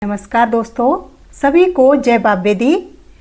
नमस्कार दोस्तों, सभी को जय बाबे दी।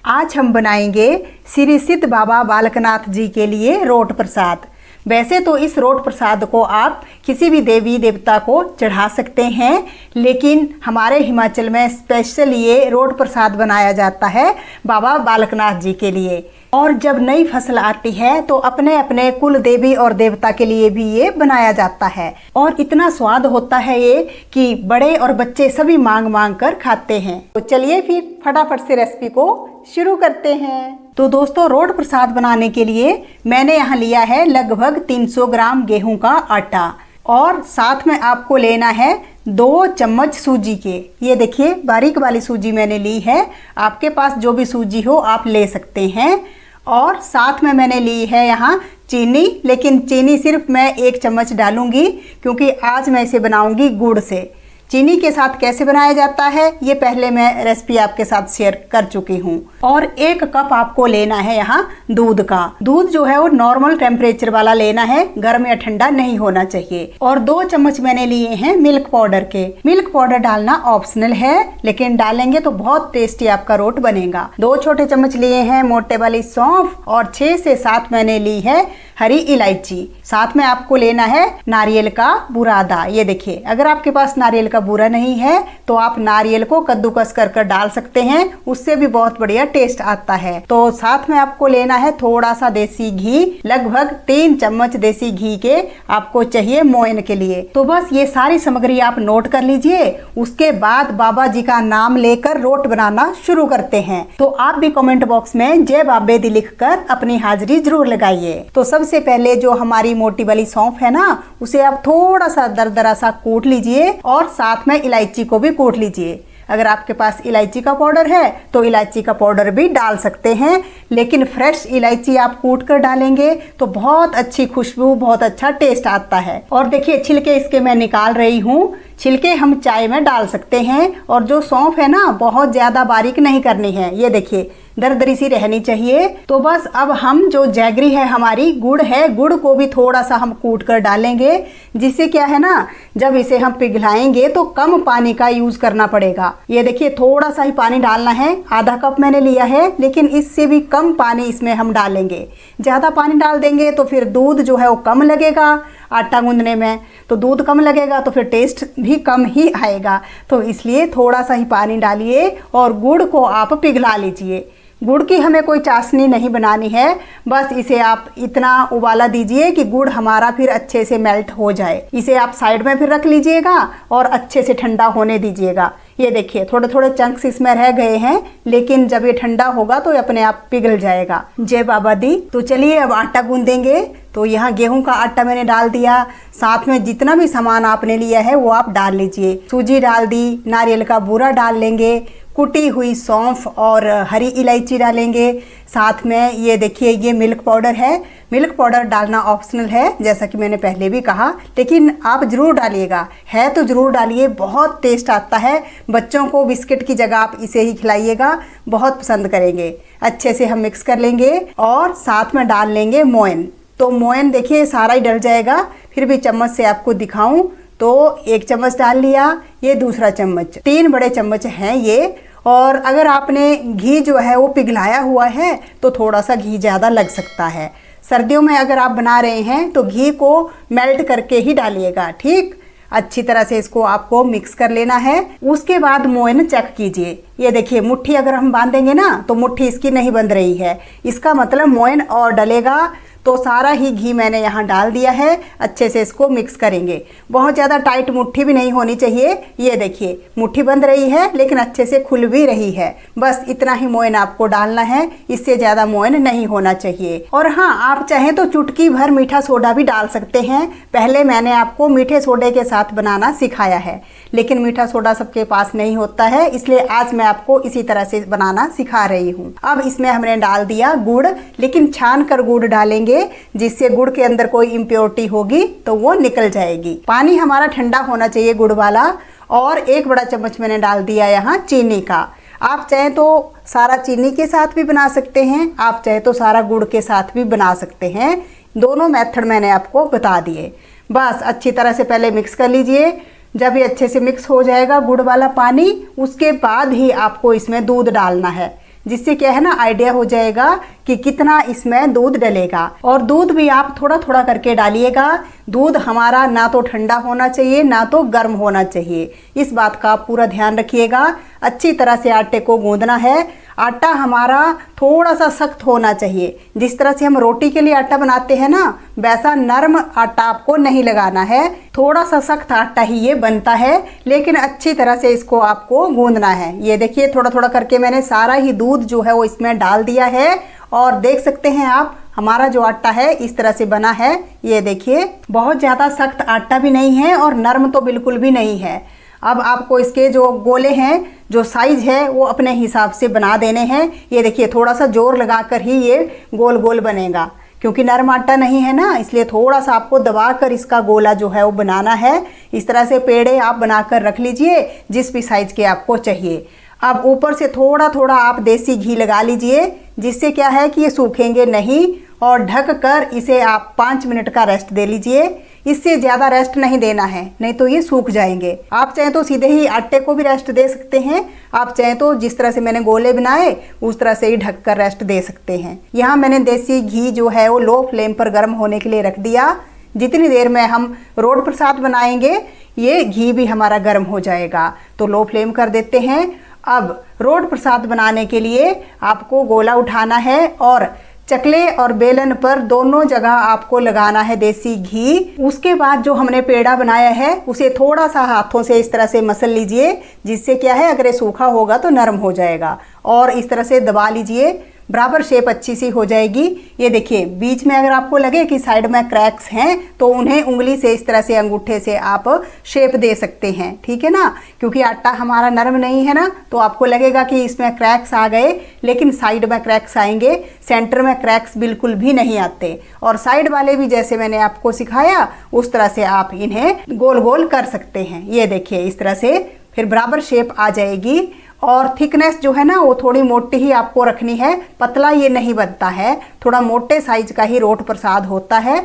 आज हम बनाएंगे श्री सिद्ध बाबा बालकनाथ जी के लिए रोट प्रसाद। वैसे तो इस रोट प्रसाद को आप किसी भी देवी देवता को चढ़ा सकते हैं, लेकिन हमारे हिमाचल में स्पेशल ये रोट प्रसाद बनाया जाता है बाबा बालकनाथ जी के लिए। और जब नई फसल आती है तो अपने अपने कुल देवी और देवता के लिए भी ये बनाया जाता है। और इतना स्वाद होता है ये कि बड़े और बच्चे सभी मांग मांग कर खाते हैं। तो चलिए फिर फटाफट से रेसिपी को शुरू करते हैं। तो दोस्तों, रोट प्रसाद बनाने के लिए मैंने यहाँ लिया है लगभग 300 ग्राम गेहूं का आटा, और साथ में आपको लेना है 2 चम्मच सूजी के। ये देखिए बारीक वाली सूजी मैंने ली है, आपके पास जो भी सूजी हो आप ले सकते हैं। और साथ में मैंने ली है यहाँ चीनी, लेकिन चीनी सिर्फ मैं 1 चम्मच डालूंगी क्योंकि आज मैं इसे बनाऊंगी गुड़ से। चीनी के साथ कैसे बनाया जाता है ये पहले मैं रेसिपी आपके साथ शेयर कर चुकी हूँ। और 1 कप आपको लेना है यहाँ दूध का। दूध जो है वो नॉर्मल टेम्परेचर वाला लेना है, गर्म या ठंडा नहीं होना चाहिए। और 2 चम्मच मैंने लिए हैं मिल्क पाउडर के। मिल्क पाउडर डालना ऑप्शनल है, लेकिन डालेंगे तो बहुत टेस्टी आपका रोट बनेगा। 2 छोटे चम्मच लिए हैं मोटे वाली सौंफ, और 6 से 7 मैंने ली है हरी इलायची। साथ में आपको लेना है नारियल का बुरादा। ये देखिए, अगर आपके पास नारियल का बूरा नहीं है तो आप नारियल को कद्दूकस कर कर डाल सकते हैं, उससे भी बहुत बढ़िया टेस्ट आता है। तो साथ में आपको लेना है थोड़ा सा देसी घी, लगभग 3 चम्मच देसी घी के आपको चाहिए मोयन के लिए। तो बस ये सारी सामग्री आप नोट कर लीजिए, उसके बाद बाबा जी का नाम लेकर रोट बनाना शुरू करते हैं। तो आप भी कमेंट बॉक्स में जय बाबे दी लिखकर अपनी हाजिरी जरूर लगाइए। तो सबसे पहले जो हमारी मोटी वाली सौंफ है ना, उसे आप थोड़ा सा दरदरा सा कूट लीजिए, और साथ में इलायची को भी कूट लीजिए। अगर आपके पास इलायची का पाउडर है तो इलायची का पाउडर भी डाल सकते हैं, लेकिन फ्रेश इलायची आप कूट कर डालेंगे तो बहुत अच्छी खुशबू, बहुत अच्छा टेस्ट आता है। और देखिए छिलके इसके मैं निकाल रही हूँ। छिलके हम चाय में डाल सकते हैं। और जो सौंफ है ना, बहुत ज़्यादा बारीक नहीं करनी है, ये देखिए दरदरी सी रहनी चाहिए। तो बस अब हम जो जैगरी है हमारी गुड़ है, गुड़ को भी थोड़ा सा हम कूट कर डालेंगे, जिससे क्या है ना, जब इसे हम पिघलाएंगे तो कम पानी का यूज करना पड़ेगा। ये देखिए थोड़ा सा ही पानी डालना है, आधा कप मैंने लिया है, लेकिन इससे भी कम पानी इसमें हम डालेंगे। ज़्यादा पानी डाल देंगे तो फिर दूध जो है वो कम लगेगा आटा गूंदने में, तो दूध कम लगेगा तो फिर टेस्ट भी कम ही आएगा। तो इसलिए थोड़ा सा ही पानी डालिए और गुड़ को आप पिघला लीजिए। गुड़ की हमें कोई चाशनी नहीं बनानी है, बस इसे आप इतना उबाला दीजिए कि गुड़ हमारा फिर अच्छे से मेल्ट हो जाए। इसे आप साइड में फिर रख लीजिएगा और अच्छे से ठंडा होने दीजिएगा। ये देखिए थोड़े थोड़े चंक्स इसमें रह गए हैं, लेकिन जब ये ठंडा होगा तो ये अपने आप पिघल जाएगा। जय बाबा दी। तो चलिए अब आटा गूंदेंगे। तो यहाँ गेहूं का आटा मैंने डाल दिया, साथ में जितना भी सामान आपने लिया है वो आप डाल लीजिए। सूजी डाल दी, नारियल का बूरा डाल लेंगे, कुटी हुई सौंफ और हरी इलायची डालेंगे। साथ में ये देखिए ये मिल्क पाउडर है। मिल्क पाउडर डालना ऑप्शनल है, जैसा कि मैंने पहले भी कहा, लेकिन आप ज़रूर डालिएगा, है तो ज़रूर डालिए, बहुत टेस्ट आता है। बच्चों को बिस्किट की जगह आप इसे ही खिलाइएगा, बहुत पसंद करेंगे। अच्छे से हम मिक्स कर लेंगे और साथ में डाल लेंगे मोयन। तो मोयन देखिए सारा ही डल जाएगा, फिर भी चम्मच से आपको दिखाऊं तो 1 चम्मच डाल लिया, ये दूसरा चम्मच, 3 बड़े चम्मच हैं ये। और अगर आपने घी जो है वो पिघलाया हुआ है तो थोड़ा सा घी ज़्यादा लग सकता है। सर्दियों में अगर आप बना रहे हैं तो घी को मेल्ट करके ही डालिएगा, ठीक। अच्छी तरह से इसको आपको मिक्स कर लेना है। उसके बाद मोयन चेक कीजिए। ये देखिए मुट्ठी अगर हम बांधेंगे ना तो मुट्ठी इसकी नहीं बंध रही है, इसका मतलब मोयन और डलेगा। तो सारा ही घी मैंने यहाँ डाल दिया है, अच्छे से इसको मिक्स करेंगे। बहुत ज़्यादा टाइट मुट्ठी भी नहीं होनी चाहिए। ये देखिए मुट्ठी बंध रही है लेकिन अच्छे से खुल भी रही है। बस इतना ही मोयन आपको डालना है, इससे ज़्यादा मोयन नहीं होना चाहिए। और हाँ, आप चाहें तो चुटकी भर मीठा सोडा भी डाल सकते हैं। पहले मैंने आपको मीठे सोडे के साथ बनाना सिखाया है, लेकिन मीठा सोडा सबके पास नहीं होता है, इसलिए आज मैं आपको इसी तरह से बनाना सिखा रही हूँ। अब इसमें हमने डाल दिया गुड़, लेकिन छान कर गुड़ डालेंगे, जिससे गुड़ के अंदर कोई इम्प्योरिटी होगी तो वो निकल जाएगी। पानी हमारा ठंडा होना चाहिए गुड़ वाला। और 1 बड़ा चम्मच मैंने डाल दिया यहाँ चीनी का। आप चाहें तो सारा चीनी के साथ भी बना सकते हैं, आप चाहे तो सारा गुड़ के साथ भी बना सकते हैं। दोनों मेथड मैंने आपको बता दिए। बस अच्छी तरह से पहले मिक्स कर लीजिए। जब ये अच्छे से मिक्स हो जाएगा गुड़ वाला पानी, उसके बाद ही आपको इसमें दूध डालना है, जिससे क्या है ना आइडिया हो जाएगा कि कितना इसमें दूध डलेगा। और दूध भी आप थोड़ा थोड़ा करके डालिएगा। दूध हमारा ना तो ठंडा होना चाहिए ना तो गर्म होना चाहिए, इस बात का आप पूरा ध्यान रखिएगा। अच्छी तरह से आटे को गूंदना है। आटा हमारा थोड़ा सा सख्त होना चाहिए, जिस तरह से हम रोटी के लिए आटा बनाते हैं ना, वैसा नरम आटा आपको नहीं लगाना है। थोड़ा सा सख्त आटा ही ये बनता है, लेकिन अच्छी तरह से इसको आपको गूंदना है। ये देखिए थोड़ा थोड़ा करके मैंने सारा ही दूध जो है वो इसमें डाल दिया है, और देख सकते हैं आप हमारा जो आटा है इस तरह से बना है। ये देखिए बहुत ज़्यादा सख्त आटा भी नहीं है और नरम तो बिल्कुल भी नहीं है। अब आपको इसके जो गोले हैं, जो साइज़ है वो अपने हिसाब से बना देने हैं। ये देखिए थोड़ा सा जोर लगाकर ही ये गोल गोल बनेगा, क्योंकि नरम आटा नहीं है ना, इसलिए थोड़ा सा आपको दबाकर इसका गोला जो है वो बनाना है। इस तरह से पेड़े आप बनाकर रख लीजिए जिस भी साइज़ के आपको चाहिए। अब ऊपर से थोड़ा थोड़ा आप देसी घी लगा लीजिए, जिससे क्या है कि ये सूखेंगे नहीं, और ढक कर इसे आप 5 मिनट का रेस्ट दे लीजिए। इससे ज़्यादा रेस्ट नहीं देना है, नहीं तो ये सूख जाएंगे। आप चाहें तो सीधे ही आटे को भी रेस्ट दे सकते हैं, आप चाहें तो जिस तरह से मैंने गोले बनाए उस तरह से ही ढक कर रेस्ट दे सकते हैं। यहाँ मैंने देसी घी जो है वो लो फ्लेम पर गर्म होने के लिए रख दिया। जितनी देर में हम रोट प्रसाद बनाएंगे ये घी भी हमारा गर्म हो जाएगा, तो लो फ्लेम कर देते हैं। अब रोट प्रसाद बनाने के लिए आपको गोला उठाना है और चकले और बेलन पर दोनों जगह आपको लगाना है देसी घी। उसके बाद जो हमने पेड़ा बनाया है उसे थोड़ा सा हाथों से इस तरह से मसल लीजिए, जिससे क्या है अगर ये सूखा होगा तो नरम हो जाएगा, और इस तरह से दबा लीजिए, बराबर शेप अच्छी सी हो जाएगी। ये देखिए बीच में अगर आपको लगे कि साइड में क्रैक्स हैं तो उन्हें उंगली से इस तरह से अंगूठे से आप शेप दे सकते हैं, ठीक है ना, क्योंकि आटा हमारा नरम नहीं है ना, तो आपको लगेगा कि इसमें क्रैक्स आ गए, लेकिन साइड में क्रैक्स आएंगे, सेंटर में क्रैक्स बिल्कुल भी नहीं आते। और साइड वाले भी जैसे मैंने आपको सिखाया उस तरह से आप इन्हें गोल गोल कर सकते हैं। ये देखिए इस तरह से फिर बराबर शेप आ जाएगी। और थिकनेस जो है ना वो थोड़ी मोटी ही आपको रखनी है, पतला ये नहीं बनता है, थोड़ा मोटे साइज का ही रोट प्रसाद होता है।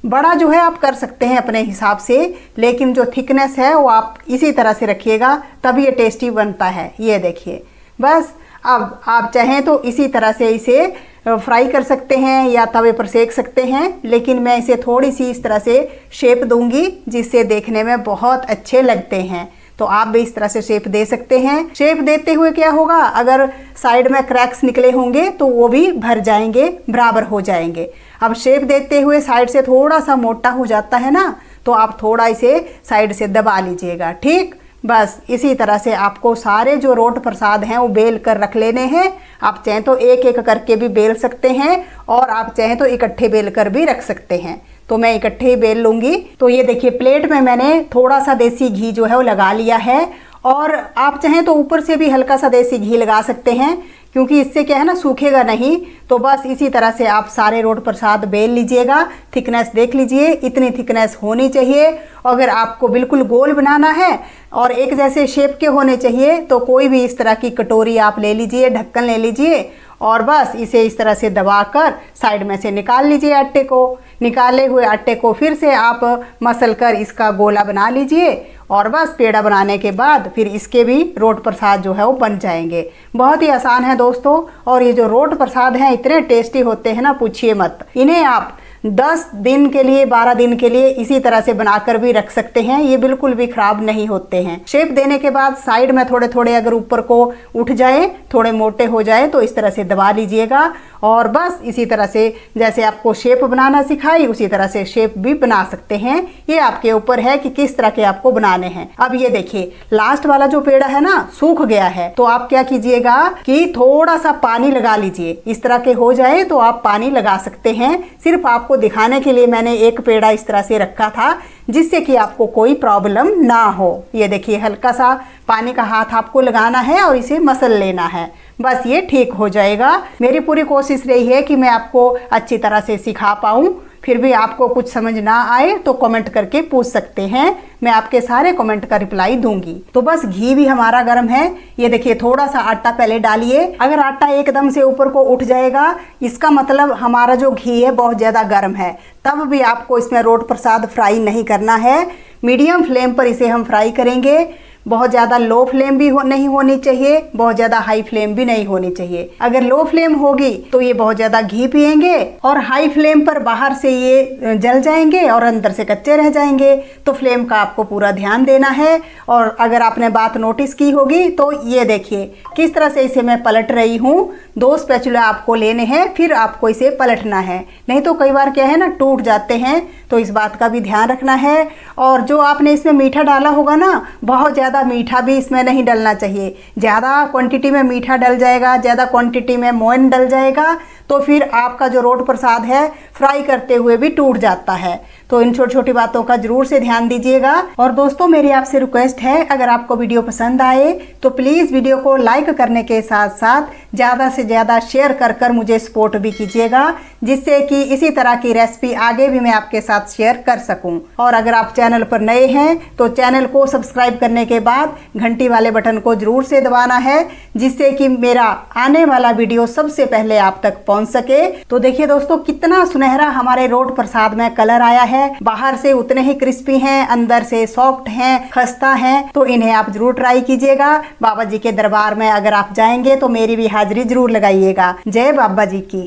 बड़ा जो है आप कर सकते हैं अपने हिसाब से, लेकिन जो थिकनेस है वो आप इसी तरह से रखिएगा, तभी ये टेस्टी बनता है। ये देखिए बस। अब आप चाहें तो इसी तरह से इसे फ्राई कर सकते हैं या तवे पर सेक सकते हैं, लेकिन मैं इसे थोड़ी सी इस तरह से शेप दूंगी जिससे देखने में बहुत अच्छे लगते हैं। तो आप भी इस तरह से शेप दे सकते हैं। शेप देते हुए क्या होगा, अगर साइड में क्रैक्स निकले होंगे तो वो भी भर जाएंगे, बराबर हो जाएंगे। अब शेप देते हुए साइड से थोड़ा सा मोटा हो जाता है ना, तो आप थोड़ा इसे साइड से दबा लीजिएगा, ठीक। बस इसी तरह से आपको सारे जो रोट प्रसाद हैं वो बेल कर रख लेने हैं। आप चाहें तो एक एक करके भी बेल सकते हैं, और आप चाहें तो इकट्ठे बेल कर भी रख सकते हैं। तो मैं इकट्ठे ही बेल लूँगी। तो ये देखिए प्लेट में मैंने थोड़ा सा देसी घी जो है वो लगा लिया है, और आप चाहें तो ऊपर से भी हल्का सा देसी घी लगा सकते हैं, क्योंकि इससे क्या है ना सूखेगा नहीं। तो बस इसी तरह से आप सारे रोट प्रसाद बेल लीजिएगा। थिकनेस देख लीजिए, इतनी थिकनेस होनी चाहिए। अगर आपको बिल्कुल गोल बनाना है और एक जैसे शेप के होने चाहिए तो कोई भी इस तरह की कटोरी आप ले लीजिए, ढक्कन ले लीजिए, और बस इसे इस तरह से दबाकर साइड में से निकाल लीजिए आटे को। निकाले हुए आटे को फिर से आप मसल कर इसका गोला बना लीजिए, और बस पेड़ा बनाने के बाद फिर इसके भी रोट प्रसाद जो है वो बन जाएंगे। बहुत ही आसान है दोस्तों, और ये जो रोट प्रसाद हैं इतने टेस्टी होते हैं ना, पूछिए मत। इन्हें आप 10 दिन के लिए 12 दिन के लिए इसी तरह से बनाकर भी रख सकते हैं, ये बिल्कुल भी खराब नहीं होते हैं। शेप देने के बाद साइड में थोड़े थोड़े अगर ऊपर को उठ जाए, थोड़े मोटे हो जाए, तो इस तरह से दबा लीजिएगा, और बस इसी तरह से जैसे आपको शेप बनाना सिखाई उसी तरह से शेप भी बना सकते हैं। ये आपके ऊपर है कि किस तरह के आपको बनाने हैं। अब ये देखिए लास्ट वाला जो पेड़ा है ना सूख गया है, तो आप क्या कीजिएगा कि थोड़ा सा पानी लगा लीजिए। इस तरह के हो जाए तो आप पानी लगा सकते हैं। सिर्फ आपको दिखाने के लिए मैंने एक पेड़ा इस तरह से रखा था, जिससे कि आपको कोई प्रॉब्लम ना हो। ये देखिए हल्का सा पानी का हाथ आपको लगाना है और इसे मसल लेना है, बस ये ठीक हो जाएगा। मेरी पूरी कोशिश रही है कि मैं आपको अच्छी तरह से सिखा पाऊँ, फिर भी आपको कुछ समझ ना आए तो कमेंट करके पूछ सकते हैं, मैं आपके सारे कमेंट का रिप्लाई दूंगी। तो बस घी भी हमारा गर्म है, ये देखिए थोड़ा सा आटा पहले डालिए। अगर आटा एकदम से ऊपर को उठ जाएगा इसका मतलब हमारा जो घी है बहुत ज़्यादा गर्म है। तब भी आपको इसमें रोट प्रसाद फ्राई नहीं करना है, मीडियम फ्लेम पर इसे हम फ्राई करेंगे। बहुत ज़्यादा लो फ्लेम भी नहीं होनी चाहिए, बहुत ज़्यादा हाई फ्लेम भी नहीं होनी चाहिए। अगर लो फ्लेम होगी तो ये बहुत ज़्यादा घी पिएंगे और हाई फ्लेम पर बाहर से ये जल जाएंगे और अंदर से कच्चे रह जाएंगे। तो फ्लेम का आपको पूरा ध्यान देना है। और अगर आपने बात नोटिस की होगी तो ये देखिए किस तरह से इसे मैं पलट रही हूँ। 2 स्पैचुला आपको लेने हैं, फिर आपको इसे पलटना है, नहीं तो कई बार क्या है ना टूट जाते हैं, तो इस बात का भी ध्यान रखना है। और जो आपने इसमें मीठा डाला होगा ना, बहुत ज़्यादा मीठा भी इसमें नहीं डलना चाहिए। ज़्यादा क्वांटिटी में मीठा डल जाएगा, ज़्यादा क्वांटिटी में मोयन डल जाएगा तो फिर आपका जो रोट प्रसाद है फ्राई करते हुए भी टूट जाता है। तो इन छोटी छोटी बातों का जरूर से ध्यान दीजिएगा। और दोस्तों मेरी आपसे रिक्वेस्ट है, अगर आपको वीडियो पसंद आए तो प्लीज़ वीडियो को लाइक करने के साथ साथ ज़्यादा से ज़्यादा शेयर कर मुझे सपोर्ट भी कीजिएगा, जिससे कि इसी तरह की रेसिपी आगे भी मैं आपके साथ शेयर कर सकूं। और अगर आप चैनल पर नए हैं तो चैनल को सब्सक्राइब करने के बाद घंटी वाले बटन को जरूर से दबाना है, जिससे कि मेरा आने वाला वीडियो सबसे पहले आप तक पहुंच सके। तो देखिए दोस्तों कितना सुनहरा हमारे रोट प्रसाद में कलर आया है, बाहर से उतने ही क्रिस्पी हैं, अंदर से सॉफ्ट हैं, खस्ता हैं। तो इन्हें आप जरूर ट्राई कीजिएगा। बाबा जी के दरबार में अगर आप जाएंगे तो मेरी भी हाजिरी जरूर लगाइएगा। जय बाबा जी की।